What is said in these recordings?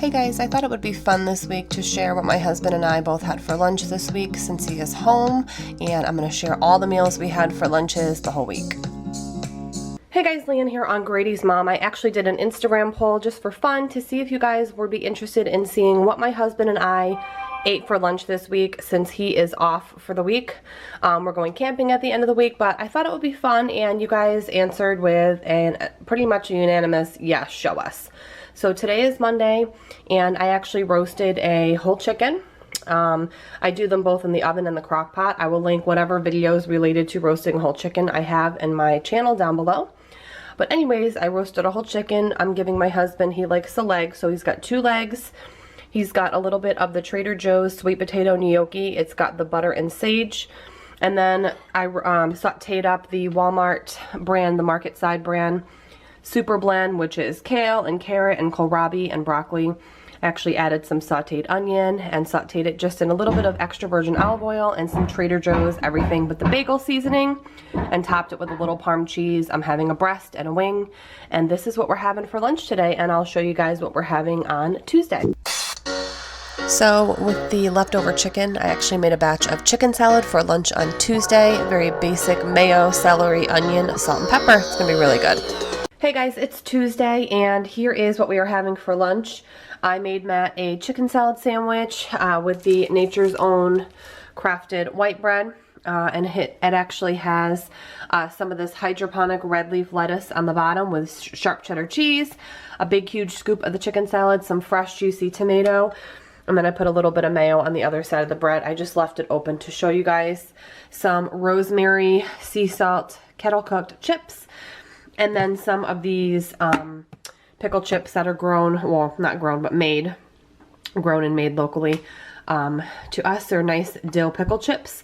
Hey guys, I thought it would be fun this week to share what my husband and I both had for lunch this week since he is home, and I'm going to share all the meals we had for lunches the whole week. Hey guys, Leanne here on GradysMom. I actually did an Instagram poll just for fun to see if you guys would be interested in seeing what my husband and I ate for lunch this week since he is off for the week. We're going camping at the end of the week, but I thought it would be fun, and you guys answered with a pretty much unanimous yes, show us. So today is Monday, and I actually roasted a whole chicken. I do them both in the oven and the crock pot. I will link whatever videos related to roasting a whole chicken I have in my channel down below. But anyways, I roasted a whole chicken. I'm giving my husband, he likes the leg, so he's got 2 legs. He's got a little bit of the Trader Joe's sweet potato gnocchi. It's got the butter and sage. And then I sauteed up the Walmart brand, the Market Side brand, Super Blend, which is kale and carrot and kohlrabi and broccoli. I actually added some sauteed onion and sauteed it just in a little bit of extra virgin olive oil and some Trader Joe's everything but the bagel seasoning, and topped it with a little Parm cheese. I'm having a breast and a wing, and this is what we're having for lunch today, and I'll show you guys what we're having on Tuesday. So with the leftover chicken, I actually made a batch of chicken salad for lunch on Tuesday. Very basic mayo, celery, onion, salt, and pepper. It's gonna be really good. Hey guys, it's Tuesday, and here is what we are having for lunch. I made Matt a chicken salad sandwich with the Nature's Own crafted white bread. And it actually has some of this hydroponic red leaf lettuce on the bottom with sharp cheddar cheese, a big huge scoop of the chicken salad, some fresh juicy tomato, and then I put a little bit of mayo on the other side of the bread. I just left it open to show you guys. Some rosemary, sea salt, kettle cooked chips, and then some of these pickle chips that are grown, well, not grown, but made, grown and made locally. To us, they're nice dill pickle chips.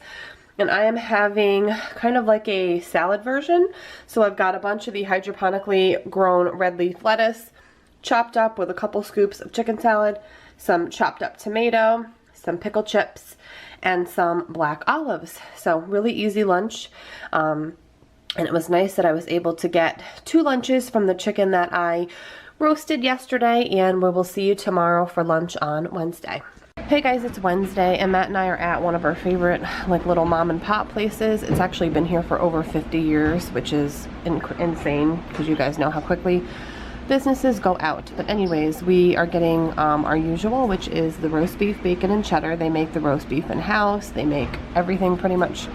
And I am having kind of like a salad version. So I've got a bunch of the hydroponically grown red leaf lettuce, chopped up with a couple scoops of chicken salad, some chopped up tomato, some pickle chips, and some black olives. So really easy lunch. And it was nice that I was able to get 2 lunches from the chicken that I roasted yesterday, and we will see you tomorrow for lunch on Wednesday. Hey guys, it's Wednesday, and Matt and I are at one of our favorite like little mom and pop places. It's actually been here for over 50 years, which is insane because you guys know how quickly businesses go out. But anyways, we are getting our usual, which is the roast beef, bacon, and cheddar. They make the roast beef in-house. They make everything pretty much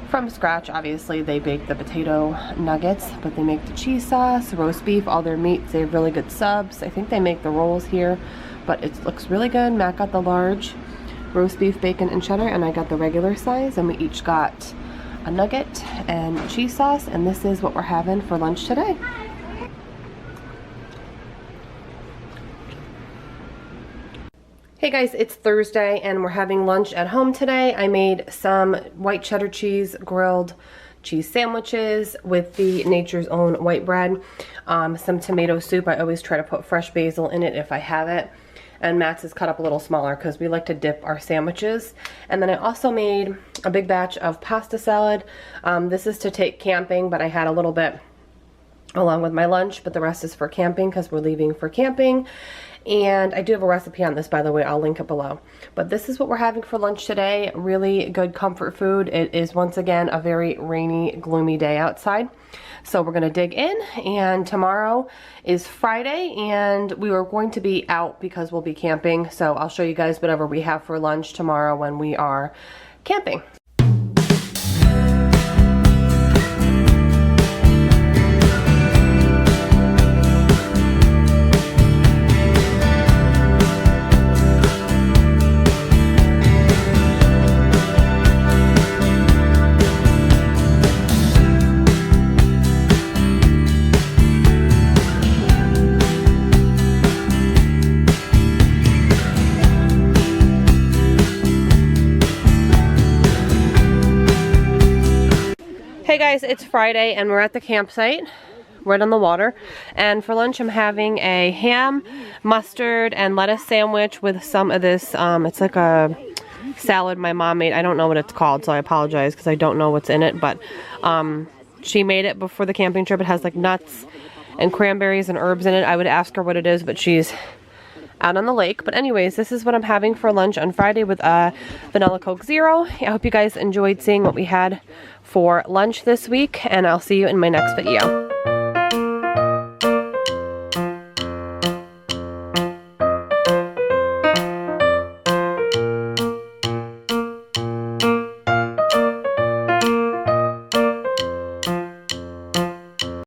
from scratch. Obviously, they bake the potato nuggets, but they make the cheese sauce, roast beef, all their meats. They have really good subs. I think they make the rolls here, but it looks really good. Matt got the large roast beef, bacon, and cheddar, and I got the regular size, and we each got a nugget and cheese sauce, and this is what we're having for lunch today. Hey guys, it's Thursday, and we're having lunch at home today. I made some white cheddar cheese grilled cheese sandwiches with the Nature's Own white bread, some tomato soup. I always try to put fresh basil in it if I have it. And Matt's is cut up a little smaller because we like to dip our sandwiches. And then I also made a big batch of pasta salad. This is to take camping, but I had a little bit along with my lunch, but the rest is for camping because we're leaving for camping. And I do have a recipe on this, by the way. I'll link it below. But this is what we're having for lunch today. Really good comfort food. It is once again a very rainy, gloomy day outside. So we're going to dig in, and tomorrow is Friday, and we are going to be out because we'll be camping. So I'll show you guys whatever we have for lunch tomorrow when we are camping. Hey guys, it's Friday and we're at the campsite right on the water, and for lunch I'm having a ham, mustard, and lettuce sandwich with some of this, it's like a salad my mom made. I don't know what it's called, so I apologize because I don't know what's in it, but she made it before the camping trip. It has like nuts and cranberries and herbs in it. I would ask her what it is, but she's out on the lake. But anyways, this is what I'm having for lunch on Friday with vanilla Coke Zero. I hope you guys enjoyed seeing what we had for lunch this week, and I'll see you in my next video.